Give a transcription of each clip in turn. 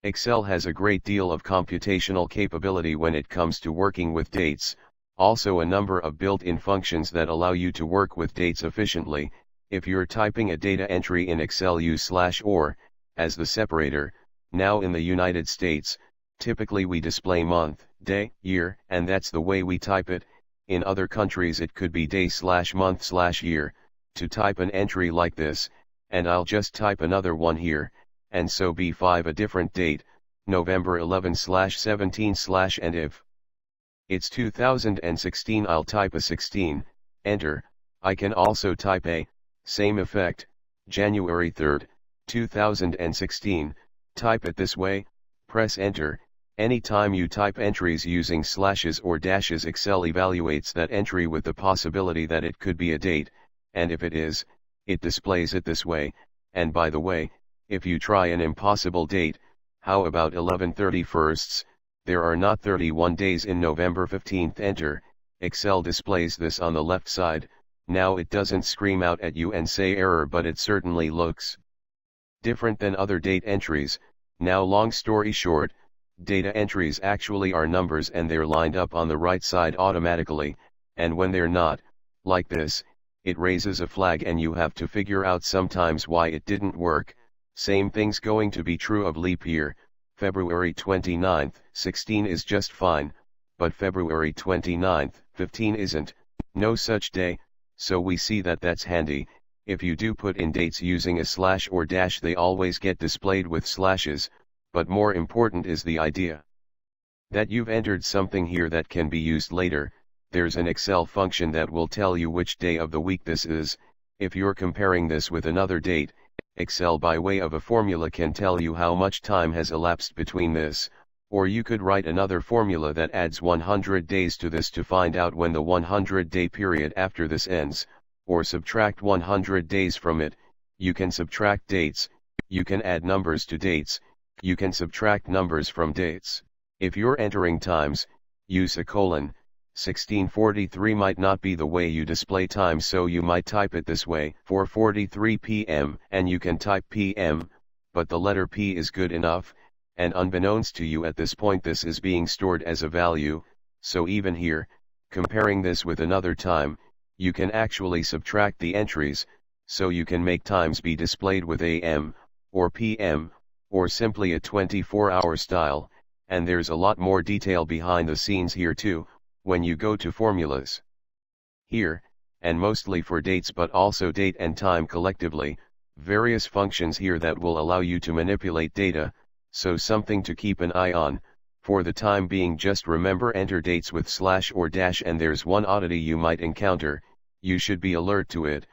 Excel has a great deal of computational capability when it comes to working with dates, also a number of built-in functions that allow you to work with dates efficiently. If you're typing a data entry in Excel, use /or as the separator. Now in the United States, typically we display month, day, year, and that's the way we type it. In other countries it could be day/month/year. To type an entry like this, and I'll just type another one here, and so B5 a different date, November 11/17/ and if it's 2016 I'll type a 16, enter. I can also type a, same effect, January 3rd, 2016, type it this way, press enter. Anytime you type entries using slashes or dashes, Excel evaluates that entry with the possibility that it could be a date, and if it is, it displays it this way. And by the way, if you try an impossible date, how about 11/31? There are not 31 days in November 15th, enter. Excel displays this on the left side. Now it doesn't scream out at you and say error, but it certainly looks different than other date entries. Now long story short, data entries actually are numbers and they're lined up on the right side automatically, and when they're not, like this, it raises a flag and you have to figure out sometimes why it didn't work. Same thing's going to be true of leap year. February 29th, 16 is just fine, but February 29th, 15 isn't, no such day, so we see that that's handy. If you do put in dates using a slash or dash, they always get displayed with slashes, but more important is the idea that you've entered something here that can be used later. There's an Excel function that will tell you which day of the week this is. If you're comparing this with another date, Excel by way of a formula can tell you how much time has elapsed between this, or you could write another formula that adds 100 days to this to find out when the 100-day period after this ends, or subtract 100 days from it. You can subtract dates, you can add numbers to dates, you can subtract numbers from dates. If you're entering times, use a colon. 16:43 might not be the way you display time, so you might type it this way, 4:43 p.m., and you can type p.m., but the letter P is good enough, and unbeknownst to you at this point this is being stored as a value, so even here, comparing this with another time, you can actually subtract the entries, so you can make times be displayed with AM, or PM, or simply a 24-hour style, and there's a lot more detail behind the scenes here too. When you go to formulas here, and mostly for dates but also date and time collectively, various functions here that will allow you to manipulate data, so something to keep an eye on. For the time being, just remember enter dates with slash or dash, and there's one oddity you might encounter. You should be alert to it,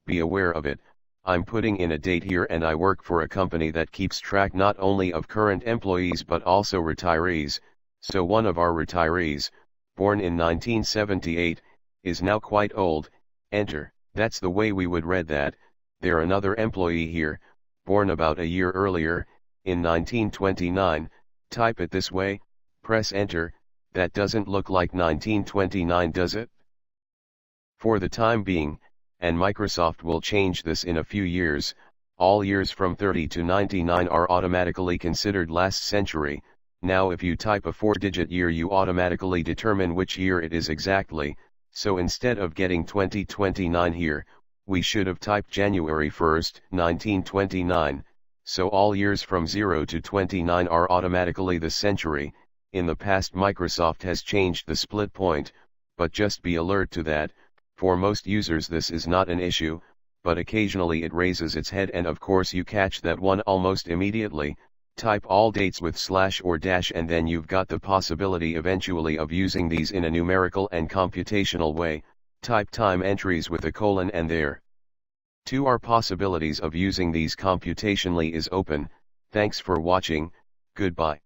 be aware of it. I'm putting in a date here and I work for a company that keeps track not only of current employees but also retirees, so one of our retirees, born in 1978, is now quite old, enter. That's the way we would read that. There another employee here, born about a year earlier, in 1929, type it this way, press enter. That doesn't look like 1929, does it? For the time being, and Microsoft will change this in a few years, all years from 30 to 99 are automatically considered last century. Now if you type a 4-digit year, you automatically determine which year it is exactly, so instead of getting 2029 here, we should have typed January 1st, 1929, so all years from 0 to 29 are automatically the century. In the past Microsoft has changed the split point, but just be alert to that. For most users this is not an issue, but occasionally it raises its head, and of course you catch that one almost immediately. Type all dates with slash or dash and then you've got the possibility eventually of using these in a numerical and computational way. Type time entries with a colon and there too are possibilities of using these computationally is open. Thanks for watching, goodbye.